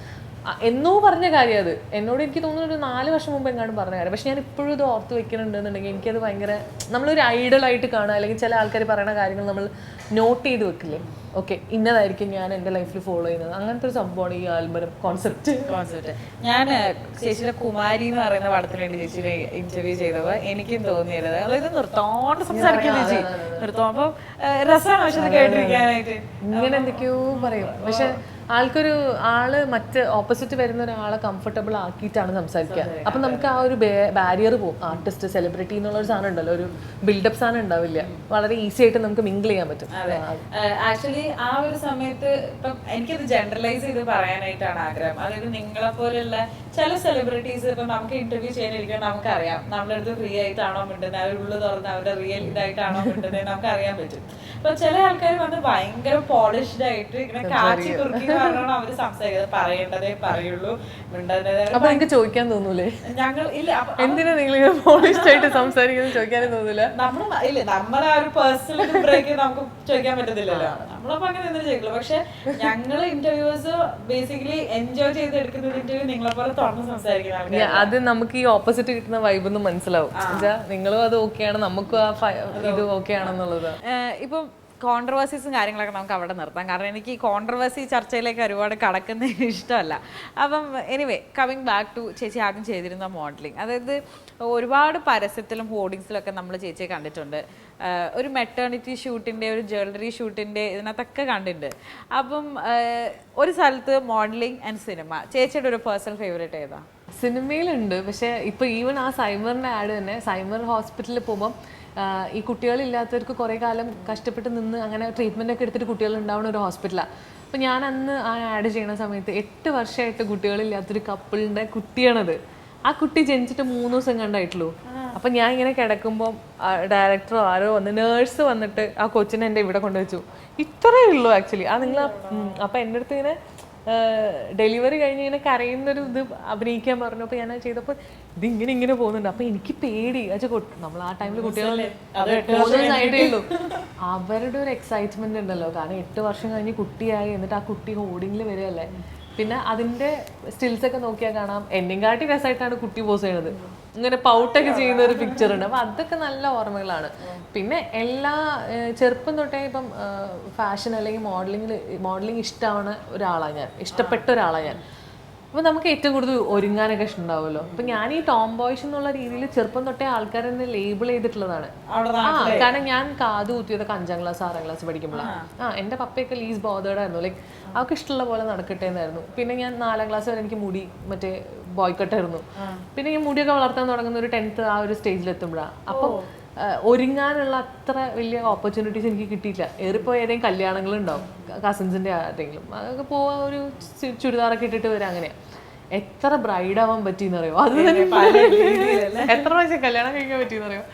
എന്നോ പറഞ്ഞ കാര്യം അത് എന്നോട് എനിക്ക് തോന്നുന്നു ഒരു 4 വർഷം മുമ്പ് എങ്ങാനും പറഞ്ഞ കാര്യം. പക്ഷെ ഞാൻ ഇപ്പോഴും ഇത് ഓർത്ത് വെക്കുന്നുണ്ടെന്നുണ്ടെങ്കിൽ എനിക്കത് ഭയങ്കര, നമ്മളൊരു ഐഡലായിട്ട് കാണുക, അല്ലെങ്കിൽ ചില ആൾക്കാർ പറയുന്ന കാര്യങ്ങൾ നമ്മൾ നോട്ട് ചെയ്ത് വെക്കില്ലേ, ഓക്കെ ഇന്നതായിരിക്കും ഞാൻ എൻ്റെ ലൈഫിൽ ഫോളോ ചെയ്യുന്നത്. അങ്ങനത്തെ ഒരു സംഭവമാണ് ഈ ആൽമരം കോൺസെപ്റ്റ്. ഞാൻ ചേച്ചിയുടെ കുമാരി എന്ന് പറയുന്ന പടത്തിന് വേണ്ടി ചേച്ചിയുടെ ഇന്റർവ്യൂ ചെയ്തപ്പോൾ എനിക്കും തോന്നിയത്, അതായത് നിർത്തോണ്ട് സംസാരിക്കാൻ ചേച്ചി നിർത്തും. അപ്പം രസമാണ് പക്ഷെ കേട്ടിരിക്കാനായിട്ട്. ഇങ്ങനെ എന്തൊക്കെയോ പറയും, പക്ഷെ ആൾക്കൊരു ആള് മറ്റ് ഓപ്പോസിറ്റ് വരുന്ന ഒരാളെ കംഫർട്ടബിൾ ആക്കിയിട്ടാണ് സംസാരിക്കുക. അപ്പം നമുക്ക് ആ ഒരു ബാരിയർ പോകും. ആർട്ടിസ്റ്റ് സെലിബ്രിറ്റി എന്നുള്ള ഒരു സാധനം ഉണ്ടല്ലോ, ഒരു ബിൽഡപ്പ് സാധനം ഉണ്ടാവില്ല. വളരെ ഈസി ആയിട്ട് നമുക്ക് മിങ്കിൾ ചെയ്യാൻ പറ്റും. ആക്ച്വലി ആ ഒരു സമയത്ത് ഇപ്പം എനിക്കത് ജനറലൈസ് ചെയ്ത് പറയാനായിട്ടാണ് ആഗ്രഹം. അതായത് നിങ്ങളെ പോലെയുള്ള ചില സെലിബ്രിറ്റീസ് ഇപ്പം നമുക്ക് ഇന്റർവ്യൂ ചെയ്യാനിരിക്കാൻ നമുക്കറിയാം നമ്മുടെ അടുത്ത് ഫ്രീ ആയിട്ടാണോ മിണ്ടുന്നത്, അവർ ഉള്ളു തുറന്ന് അവരുടെ റിയൽ ഇതായിട്ടാണോ മിണ്ടുന്നത് നമുക്ക് അറിയാൻ പറ്റും. അപ്പൊ ചില ആൾക്കാർ വന്ന് ഭയങ്കര പോളിഷ്ഡ് ആയിട്ട് ഇങ്ങനെ കാച്ചി കുറുക്കി പറഞ്ഞാണ് അവര് സംസാരിക്കുന്നത്. പറയേണ്ടതേ പറയുള്ളൂ, മിണ്ടേണ്ടതേ. അപ്പൊ എനിക്ക് ചോദിക്കാൻ തോന്നൂലേ, ഞങ്ങൾ ഇല്ല എന്തിനാ നിങ്ങൾ പോളിഷ്ഡ് ആയിട്ട് സംസാരിക്കുന്നത് ചോദിക്കാനും തോന്നില്ല. നമ്മളെ ആ ഒരു പേഴ്സണൽ ബ്രേക്ക് നമുക്ക് ചോദിക്കാൻ പറ്റത്തില്ലല്ലോ. നമ്മളപ്പോ അങ്ങനെ ഒന്നും ചോദിക്കില്ല. പക്ഷെ ഞങ്ങൾ ഇന്റർവ്യൂസ് ബേസിക്കലി എൻജോയ് ചെയ്തെടുക്കുന്ന ഒരു ഇന്റർവ്യൂ നിങ്ങളെ പോലെ തുറന്ന് സംസാരിക്കുന്ന അത് നമുക്ക് ഈ ഓപ്പോസിറ്റ് കിട്ടുന്ന വൈബ് ഒന്നും മനസ്സിലാവും. നിങ്ങളും അത് ഓക്കെയാണ്, നമുക്കും ആ ഇത് ഓക്കെ ആണെന്നുള്ളത്. ഇപ്പം കോൺട്രവേഴ്സീസും കാര്യങ്ങളൊക്കെ നമുക്ക് അവിടെ നിർത്താം. കാരണം എനിക്ക് ഈ കോൺട്രവേഴ്സി ചർച്ചയിലേക്ക് ഒരുപാട് കടക്കുന്നതിന് ഇഷ്ടമല്ല. അപ്പം എനിവേ കമ്മിങ് ബാക്ക് ടു ചേച്ചി ആദ്യം ചെയ്തിരുന്ന മോഡലിംഗ്. അതായത് ഒരുപാട് പരസ്യത്തിലും ഹോർഡിങ്സിലൊക്കെ നമ്മൾ ചേച്ചിയെ കണ്ടിട്ടുണ്ട്. ഒരു മെറ്റേണിറ്റി ഷൂട്ടിൻ്റെ, ഒരു ജ്വല്ലറി ഷൂട്ടിൻ്റെ ഇതിനകത്തൊക്കെ കണ്ടിട്ടുണ്ട്. അപ്പം ഒരു സ്ഥലത്ത് മോഡലിംഗ് ആൻഡ് സിനിമ, ചേച്ചിയുടെ ഒരു പേഴ്സണൽ ഫേവറേറ്റ് ഏതാ? സിനിമയിലുണ്ട്. പക്ഷേ ഇപ്പോൾ ഈവൻ ആ സൈമറിൻ്റെ ആഡ് തന്നെ, സൈമർ ഹോസ്പിറ്റലിൽ പോകുമ്പം ഈ കുട്ടികളില്ലാത്തവർക്ക് കുറേ കാലം കഷ്ടപ്പെട്ട് നിന്ന് അങ്ങനെ ട്രീറ്റ്മെൻ്റ് ഒക്കെ എടുത്തിട്ട് കുട്ടികൾ ഉണ്ടാവുന്ന ഒരു ഹോസ്പിറ്റലാണ്. അപ്പോൾ ഞാൻ അന്ന് ആ ആഡ് ചെയ്യുന്ന സമയത്ത് 8 വർഷമായിട്ട് കുട്ടികളില്ലാത്തൊരു കപ്പിളിൻ്റെ കുട്ടിയാണത്. ആ കുട്ടി ജനിച്ചിട്ട് 3 ദിവസം കണ്ടായിട്ടുള്ളൂ. അപ്പം ഞാൻ ഇങ്ങനെ കിടക്കുമ്പോൾ ഡയറക്ടറോ ആരോ വന്ന്, നേഴ്സ് വന്നിട്ട് ആ കൊച്ചിനെ എൻ്റെ ഇവിടെ കൊണ്ടുവച്ചു. ഇത്രയേ ഉള്ളൂ ആക്ച്വലി. ആ നിങ്ങൾ അപ്പം എൻ്റെ അടുത്ത് ഇങ്ങനെ ഡെലിവറി കഴിഞ്ഞ് ഇങ്ങനെ കരയുന്നൊരു ഇത് അഭിനയിക്കാൻ പറഞ്ഞു. അപ്പോൾ ഞാൻ ചെയ്തപ്പോൾ ഇതിങ്ങനെ പോകുന്നുണ്ട്. അപ്പോൾ എനിക്ക് പേടി. നമ്മൾ ആ ടൈമിൽ കുട്ടികൾ 3 ദിവസമായിട്ടേ ഉള്ളൂ. അവരുടെ ഒരു എക്സൈറ്റ്മെന്റ് ഉണ്ടല്ലോ. കാരണം 8 വർഷം കഴിഞ്ഞ് കുട്ടിയായി, എന്നിട്ട് ആ കുട്ടി ഹോർഡിങ്ങിൽ വരികയല്ലേ. പിന്നെ അതിൻ്റെ സ്റ്റിൽസൊക്കെ നോക്കിയാൽ കാണാം എന്നെയും കാട്ടി രസമായിട്ടാണ് കുട്ടി പോസ് ചെയ്യണത്. ഇങ്ങനെ പൗട്ടൊക്കെ ചെയ്യുന്ന ഒരു പിക്ചർ ഉണ്ട്. അപ്പോൾ അതൊക്കെ നല്ല ഓർമ്മകളാണ്. പിന്നെ എല്ലാ ചെറുപ്പം തൊട്ടേ ഇപ്പം ഫാഷൻ അല്ലെങ്കിൽ മോഡലിംഗ് ഇഷ്ടമാണ് ഒരാളാണ് ഞാൻ, ഇഷ്ടപ്പെട്ട ഒരാളാണ് ഞാൻ. അപ്പോൾ നമുക്ക് ഏറ്റവും കൂടുതൽ ഒരുങ്ങാനൊക്കെ ഇഷ്ടമുണ്ടാവുമല്ലോ. അപ്പം ഞാൻ ഈ ടോം ബോയ്സ് എന്നുള്ള രീതിയിൽ ചെറുപ്പം തൊട്ടേ ആൾക്കാരെന്നെ ലേബിൾ ചെയ്തിട്ടുള്ളതാണ്. കാരണം ഞാൻ കാത് കുത്തിയതൊക്കെ 5ാം ക്ലാസ് 6ാം ക്ലാസ് പഠിക്കുമ്പോഴാണ്. എൻ്റെ പപ്പയൊക്കെ ലീസ് ബോധേഡായിരുന്നു. ലൈക്ക് അവർക്ക് ഇഷ്ടമുള്ള പോലെ നടക്കട്ടെ എന്നായിരുന്നു. പിന്നെ ഞാൻ 4ാം ക്ലാസ് വരെ എനിക്ക് മുടി മറ്റേ ബോയ്ക്കട്ടായിരുന്നു. പിന്നെ ഞാൻ മുടിയൊക്കെ വളർത്താൻ തുടങ്ങുന്ന ഒരു 10th ആ ഒരു സ്റ്റേജിലെത്തുമ്പോഴാണ്. അപ്പോൾ ഒരുങ്ങാനുള്ള അത്ര വലിയ ഓപ്പർച്യൂണിറ്റീസ് എനിക്ക് കിട്ടിയില്ല. ഏറിപ്പോയി ഏതെങ്കിലും കല്യാണങ്ങളുണ്ടാവും, കസിൻസിൻ്റെ ആരെങ്കിലും, അതൊക്കെ പോവാൻ ഒരു ചുരിദാറൊക്കെ ഇട്ടിട്ട് വരാം. അങ്ങനെയാണ്. എത്ര ബ്രൈഡ് ആവാൻ പറ്റിയെന്നറിയോ? അത് എത്ര പ്രാവശ്യം കല്യാണം കഴിക്കാൻ പറ്റിയെന്നറിയോ?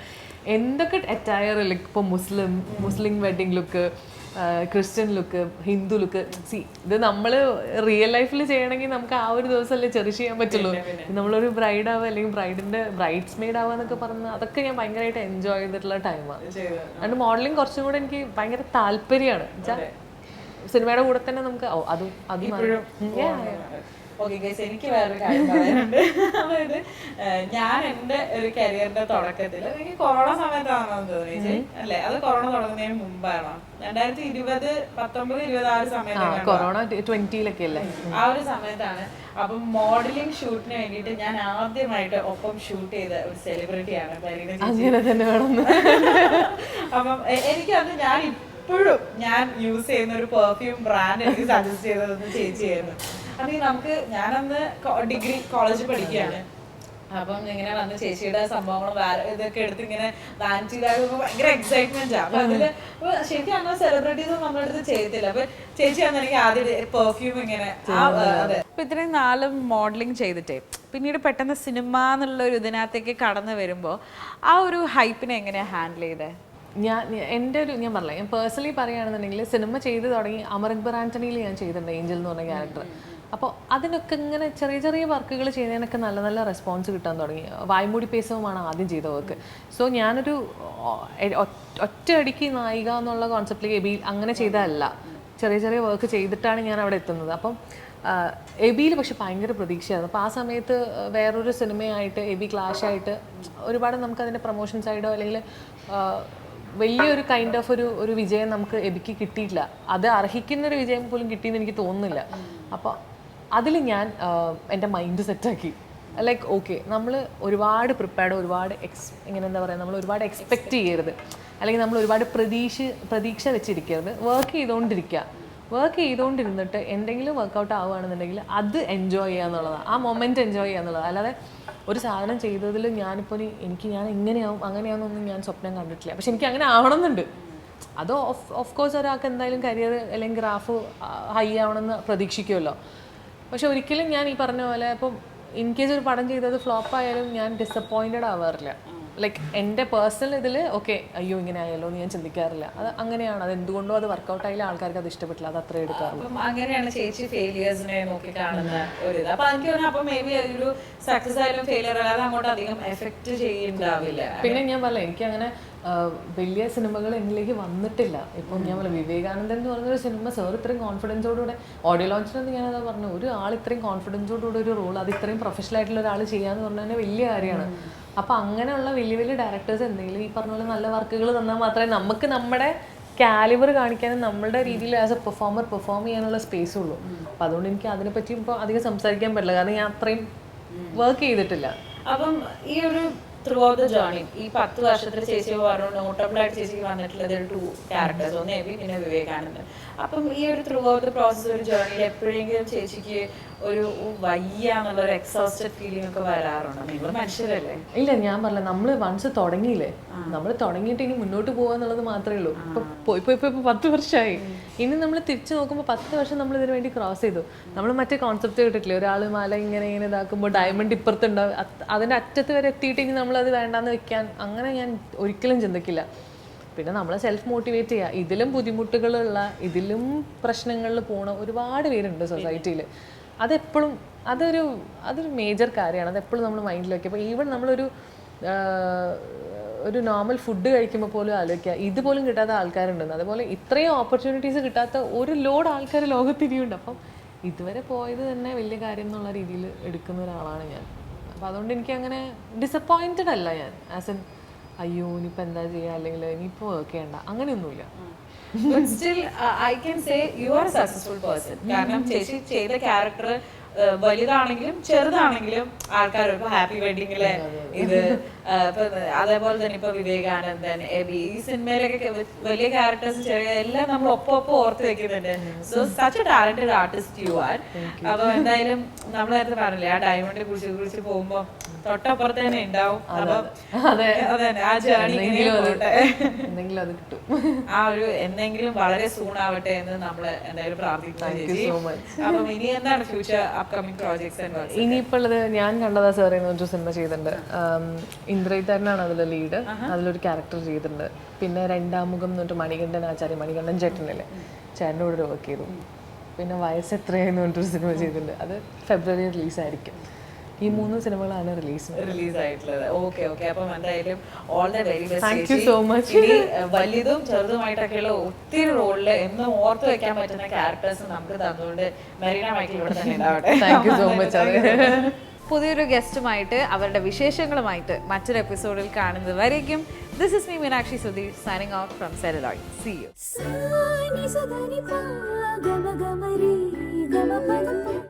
എന്തൊക്കെ അറ്റയർ, ലൈക്ക് ഇപ്പോൾ Muslim wedding look, Christian look, Hindu look. ഇത് നമ്മൾ റിയൽ ലൈഫിൽ ചെയ്യണമെങ്കിൽ നമുക്ക് ആ ഒരു ദിവസമല്ലേ ചെറിഷ് ചെയ്യാൻ പറ്റുള്ളൂ. നമ്മളൊരു ബ്രൈഡ് ആവുക അല്ലെങ്കിൽ ബ്രൈഡ്സ് മെയ്ഡ് ആവുക എന്നൊക്കെ പറഞ്ഞാൽ അതൊക്കെ ഞാൻ ഭയങ്കരമായിട്ട് എൻജോയ് ചെയ്തിട്ടുള്ള ടൈമാണ്. അതുകൊണ്ട് മോഡലിംഗ് കുറച്ചും കൂടെ എനിക്ക് ഭയങ്കര താല്പര്യമാണ്. സിനിമയുടെ കൂടെ തന്നെ നമുക്ക് അതും എനിക്ക് വേറൊരു കാര്യം പറയാനുണ്ട്. അതായത് ഞാൻ എൻ്റെ ഒരു കരിയറിന്റെ തുടക്കത്തിൽ, എനിക്ക് കൊറോണ സമയത്താണോ തോന്നി അല്ലേ? അത് കൊറോണ തുടങ്ങുന്നതിന് മുമ്പാണോ? 2020, 19, 20 ആ ഒരു സമയത്താണ്, കൊറോണ 20-ലൊക്കെ അല്ലേ, ആ ഒരു സമയത്താണ്. അപ്പം മോഡലിംഗ് ഷൂട്ടിന് വേണ്ടിയിട്ട് ഞാൻ ആദ്യമായിട്ട് ഒപ്പം ഷൂട്ട് ചെയ്ത ഒരു സെലിബ്രിറ്റിയാണ് പരീന ചേച്ചി. അപ്പം എനിക്കത് ഇപ്പോഴും ഞാൻ യൂസ് ചെയ്യുന്ന ഒരു പെർഫ്യൂം ബ്രാൻഡ് എനിക്ക് സജസ്റ്റ് ചെയ്തതെന്ന് ചേച്ചിയായിരുന്നു. അത് ഞാനന്ന് ഡിഗ്രി കോളേജിൽ പഠിക്കുകയാണ്. അപ്പം ഇങ്ങനെ വന്ന് ചേച്ചിയുടെ സംഭവങ്ങൾ ഇതൊക്കെ എടുത്ത് ഇങ്ങനെ വാനിറ്റിയിലാകുമ്പോൾ ഭയങ്കര എക്സൈറ്റ്മെന്റ് ആണ്. അപ്പൊ അതില് ശരിക്കും അങ്ങനെ സെലിബ്രിറ്റീസ് നമ്മുടെ അടുത്ത് ചെയ്യത്തില്ല. അപ്പൊ ചേച്ചി അന്ന് എനിക്ക് ആദ്യം പെർഫ്യൂം ഇങ്ങനെ അതെ. അപ്പൊ ഇത്രയും നാളും മോഡലിംഗ് ചെയ്തിട്ടേ പിന്നീട് പെട്ടെന്ന് സിനിമ എന്നുള്ള ഒരു ഇതിനകത്തേക്ക് കടന്നു വരുമ്പോൾ ആ ഒരു ഹൈപ്പിനെ എങ്ങനെയാ ഹാൻഡിൽ ചെയ്തേ? ഞാൻ പറഞ്ഞില്ല, ഞാൻ പേഴ്സണലി പറയുകയാണെന്നുണ്ടെങ്കിൽ സിനിമ ചെയ്ത് തുടങ്ങി. അമർ അക്ബർ ആന്റണിയിൽ ഞാൻ ചെയ്തിട്ടുണ്ട് ഏഞ്ചൽ എന്ന് പറഞ്ഞ ക്യാരക്ടർ. അപ്പോൾ അതിനൊക്കെ ഇങ്ങനെ ചെറിയ ചെറിയ വർക്കുകൾ ചെയ്യുന്നതിനൊക്കെ നല്ല നല്ല റെസ്പോൺസ് കിട്ടാൻ തുടങ്ങി. വായ്മൂടി പേസവുമാണ് ആദ്യം ചെയ്ത വർക്ക്. സോ ഞാനൊരു ഒറ്റയടിക്ക് നായിക എന്നുള്ള കോൺസെപ്റ്റിലേക്ക് എബിയിൽ അങ്ങനെ ചെയ്തതല്ല, ചെറിയ ചെറിയ വർക്ക് ചെയ്തിട്ടാണ് ഞാൻ അവിടെ എത്തുന്നത്. അപ്പം എബിയിൽ പക്ഷെ ഭയങ്കര പ്രതീക്ഷയായിരുന്നു. അപ്പോൾ ആ സമയത്ത് വേറൊരു സിനിമയായിട്ട് എബി ക്ലാഷായിട്ട് ഒരുപാട് നമുക്കതിൻ്റെ പ്രൊമോഷൻ സൈഡോ അല്ലെങ്കിൽ വലിയൊരു കൈൻഡ് ഓഫ് ഒരു വിജയം നമുക്ക് എബിക്ക് കിട്ടിയിട്ടില്ല. അത് അർഹിക്കുന്നൊരു വിജയം പോലും കിട്ടിയെന്ന് എനിക്ക് തോന്നുന്നില്ല. അപ്പോൾ അതിൽ ഞാൻ എൻ്റെ മൈൻഡ് സെറ്റാക്കി, ലൈക്ക് ഓക്കെ, നമ്മൾ ഒരുപാട് പ്രിപ്പയർഡ്, ഒരുപാട് ഇങ്ങനെ എന്താ പറയുക, നമ്മൾ ഒരുപാട് എക്സ്പെക്റ്റ് ചെയ്യരുത്, അല്ലെങ്കിൽ നമ്മൾ ഒരുപാട് പ്രതീക്ഷ വെച്ചിരിക്കരുത്. വർക്ക് ചെയ്തുകൊണ്ടിരിക്കുക. വർക്ക് ചെയ്തുകൊണ്ടിരുന്നിട്ട് എന്തെങ്കിലും വർക്കൗട്ട് ആവുകയാണെന്നുണ്ടെങ്കിൽ അത് എൻജോയ് ചെയ്യുക എന്നുള്ളതാണ്, ആ മൊമെൻറ്റ് എൻജോയ് ചെയ്യുക എന്നുള്ളത്. അല്ലാതെ ഒരു സാധനം ചെയ്തതിൽ ഞാനിപ്പോൾ ഞാൻ എങ്ങനെയാവും അങ്ങനെയാവുന്നൊന്നും ഞാൻ സ്വപ്നം കണ്ടിട്ടില്ല. പക്ഷെ എനിക്ക് അങ്ങനെ ആവണമെന്നുണ്ട്. അത് ഓഫ് കോഴ്സ് ഒരാൾക്ക് എന്തായാലും കരിയർ അല്ലെങ്കിൽ ഗ്രാഫ് ഹൈ ആവണമെന്ന് പ്രതീക്ഷിക്കുമല്ലോ. പക്ഷെ ഒരിക്കലും ഞാൻ ഈ പറഞ്ഞ പോലെ ഇപ്പം ഇൻ കേസ് ഒരു പടം ചെയ്തത് ഫ്ലോപ്പ് ആയാലും ഞാൻ ഡിസപ്പോയിൻറ്റഡ് ആവാറില്ല. ലൈക്ക് എൻ്റെ പേഴ്സണൽ ഇതിൽ ഓക്കെ അയ്യോ ഇങ്ങനെ ആയല്ലോ എന്ന് ഞാൻ ചിന്തിക്കാറില്ല. അത് അങ്ങനെയാണ്, അത് എന്തുകൊണ്ടോ അത് വർക്കൗട്ട് ആയാലും ആൾക്കാർക്ക് അത് ഇഷ്ടപ്പെട്ടില്ല, അത് അത്രയും എടുക്കാറുള്ളൂ. അങ്ങനെയാണ് ചേച്ചി ഫെയിലിയേഴ്സിനെ നോക്കി കാണുന്ന ഒരു ഇത്. അപ്പൊ എനിക്ക് തോന്നുന്നു അപ്പൊ മേ ബി ഒരു സക്സസ് ആയാലും ഫെയിലിയർ അല്ലാതെ അങ്ങോട്ട് അധികം എഫക്ട് ചെയ്യുന്നുണ്ടാവില്ല. പിന്നെ ഞാൻ പറയാം, എനിക്ക് അങ്ങനെ വലിയ സിനിമകൾ എന്നിലേക്ക് വന്നിട്ടില്ല. ഇപ്പം ഞാൻ പറയാം വിവേകാനന്ദൻ എന്ന് പറഞ്ഞൊരു സിനിമ സാർ ഇത്രയും കോൺഫിഡൻസോടുകൂടെ ഓഡിയോ ലോഞ്ചിനൊന്നും ഞാനതാ പറഞ്ഞു, ഒരു ആൾ ഇത്രയും കോൺഫിഡൻസോടുകൂടെ ഒരു റോൾ അത് ഇത്രയും പ്രൊഫഷണൽ ആയിട്ടുള്ള ഒരാൾ ചെയ്യാന്ന് പറഞ്ഞാൽ തന്നെ വലിയ കാര്യമാണ്. അപ്പം അങ്ങനെയുള്ള വലിയ വലിയ ഡയറക്ടേഴ്സ് എന്തെങ്കിലും ഈ പറഞ്ഞ പോലെ നല്ല വർക്കുകൾ തന്നാൽ മാത്രമേ നമുക്ക് നമ്മുടെ കാലിബർ കാണിക്കാനും നമ്മളുടെ രീതിയിൽ ആസ് എ പെർഫോമർ പെർഫോം ചെയ്യാനുള്ള സ്പേസ് ഉള്ളൂ. അപ്പം അതുകൊണ്ട് എനിക്ക് അതിനെപ്പറ്റി ഇപ്പോൾ അധികം സംസാരിക്കാൻ പറ്റില്ല, കാരണം ഞാൻ അത്രയും വർക്ക് ചെയ്തിട്ടില്ല. അപ്പം ഈ ഒരു ത്രൂ ഔട്ട് ദ ജേർണി ഈ 10 വർഷത്തിൽ ചേച്ചി പറഞ്ഞു നോട്ടബിൾ ആയിട്ട് ചേച്ചിക്ക് വന്നിട്ടുള്ളത് 2 ക്യാരക്ടേഴ്സ്, ഒന്ന് എബി പിന്നെ വിവേകാനന്ദൻ. അപ്പം ഈ ഒരു ത്രൂ ഔട്ട് ദ പ്രോസസ് ഒരു ജേർണിയിൽ എപ്പോഴെങ്കിലും ചേച്ചിക്ക് ഒരു വയ്യ എന്നുള്ള ഒരു എക്സോസ്റ്റഡ് ഫീലിംഗ് ഒക്കെ വരാറുണ്ടോ? നിങ്ങൾ മനുഷ്യരല്ലേ? ഇല്ല, ഞാൻ പറഞ്ഞില്ല, നമ്മൾ വൺസ് തുടങ്ങിയില്ലേ, നമ്മൾ തുടങ്ങിയിട്ട് ഇനി മുന്നോട്ട് പോകുക എന്നുള്ളത് മാത്രമേ ഉള്ളൂ. ഇപ്പൊ 10 വർഷമായി. ഇനി നമ്മൾ തിരിച്ചു നോക്കുമ്പോൾ 10 വർഷം നമ്മൾ ഇതിനു വേണ്ടി ക്രോസ് ചെയ്തു. നമ്മൾ മറ്റേ കോൺസെപ്റ്റ് കേട്ടിട്ടില്ലേ, ഒരാൾ മല ഇങ്ങനെ ഇതാക്കുമ്പോൾ ഡയമണ്ട് ഇപ്പുറത്തുണ്ടാവും, അതിന്റെ അറ്റത്ത് വരെ എത്തിയിട്ട് ഇനി നമ്മളത് വേണ്ടാന്ന് വെക്കാൻ അങ്ങനെ ഞാൻ ഒരിക്കലും ചിന്തിക്കില്ല. പിന്നെ നമ്മളെ സെൽഫ് മോട്ടിവേറ്റ് ചെയ്യുക. ഇതിലും ബുദ്ധിമുട്ടുകളുള്ള, ഇതിലും പ്രശ്നങ്ങളിൽ പോണ ഒരുപാട് പേരുണ്ട് സൊസൈറ്റിയിൽ. അതെപ്പോഴും അതൊരു മേജർ കാര്യമാണ്. അതെപ്പോഴും നമ്മൾ മൈൻഡിൽ വയ്ക്കുക. അപ്പോൾ ഈവൻ നമ്മളൊരു നോർമൽ ഫുഡ് കഴിക്കുമ്പോൾ പോലും ആലോചിക്കുക, ഇതുപോലും കിട്ടാത്ത ആൾക്കാരുണ്ടെന്ന്. അതുപോലെ ഇത്രയും ഓപ്പർച്യൂണിറ്റീസ് കിട്ടാത്ത ഒരു ലോഡ് ആൾക്കാർ ലോകത്തിരിയുണ്ട്. അപ്പം ഇതുവരെ പോയത് തന്നെ വലിയ കാര്യം എന്നുള്ള രീതിയിൽ എടുക്കുന്ന ഒരാളാണ് ഞാൻ. അപ്പം അതുകൊണ്ട് എനിക്ക് അങ്ങനെ ഡിസപ്പോയിൻറ്റഡ് അല്ല ഞാൻ, ആസ് എൻ അയ്യോ ഇനിയിപ്പോൾ എന്താ ചെയ്യുക അല്ലെങ്കിൽ ഇനിയിപ്പോൾ വർക്ക് ചെയ്യണ്ട അങ്ങനെയൊന്നുമില്ല. But still, I can say you are a successful person. കാരണം ചേച്ചി ചെയ്ത ക്യാരക്ടർ വലുതാണെങ്കിലും ചെറുതാണെങ്കിലും ആൾക്കാർ ഇപ്പൊ ഹാപ്പി വെഡിങ്ങിലെ ഇത്, അതേപോലെ തന്നെ ഇപ്പൊ വിവേകാനന്ദൻ, എബി, ഈ സിനിമയിലൊക്കെ വലിയ ക്യാരക്ടേഴ്സ് ചെറിയ എല്ലാം നമ്മൾ ഒപ്പം ഓർത്ത് വെക്കുന്നുണ്ട്. So such A talented artist you are. അപ്പൊ എന്തായാലും നമ്മൾ നേരത്തെ പറഞ്ഞില്ലേ, ആ ഡയമണ്ട് കുറിച്ച് പോകുമ്പോ തൊട്ടപ്പുറത്ത് തന്നെ ഉണ്ടാവും. ആ ജേർണി ആ ഒരു എന്തെങ്കിലും വളരെ സൂൺ ആവട്ടെ എന്ന് നമ്മൾ എന്തായാലും പ്രാർത്ഥിക്കുന്നു. അപ്പം ഇനി എന്താണ് ഫ്യൂച്ചർ അപ്കമിങ് പ്രോജക്ട്സ്? ഇനിയിപ്പോൾ ഉള്ളത് ഞാൻ കണ്ടതാ സാർ എന്നൊരു സിനിമ ചെയ്തിട്ടുണ്ട്. ഇന്ദ്രജിത്താരനാണ് അതിലെ ലീഡ്, അതിലൊരു ക്യാരക്ടർ ചെയ്തിട്ടുണ്ട്. പിന്നെ രണ്ടാമുഖം എന്ന് പറഞ്ഞിട്ട് മണികണ്ഠൻ ആചാര്യ, മണികണ്ഠൻ ചേട്ടനല്ലേ, ചേട്ടൻ്റെ കൂടെ വർക്ക് ചെയ്തു. പിന്നെ വയസ്സ് എത്രയെന്ന് പറഞ്ഞിട്ടൊരു സിനിമ ചെയ്തിട്ടുണ്ട്, അത് ഫെബ്രുവരി റിലീസായിരിക്കും. ഈ 3 സിനിമകളാണ് റിലീസായിട്ടുള്ളത്. Okay okay. അപ്പം എന്തായാലും all the very best. Thank you so much. ഇനി വലുതും ചെറുതുമായിട്ടൊക്കെയുള്ള ഒത്തിരി റോളില് എന്നും ഓർത്ത് വെക്കാൻ പറ്റുന്ന ക്യാരക്ടേഴ്സ് നമുക്ക് തന്നുകൊണ്ട് മെറീന മൈക്കിൾ ഇവിടെ തന്നെ ഉണ്ടാവട്ടെ. Thank you so much. പുതിയൊരു ഗസ്റ്റുമായിട്ട് അവരുടെ വിശേഷങ്ങളുമായിട്ട് മറ്റൊരു എപ്പിസോഡിൽ കാണുന്നത് വരേക്കും this is me Meenakshi Sudheer signing off from Celluloid. See U.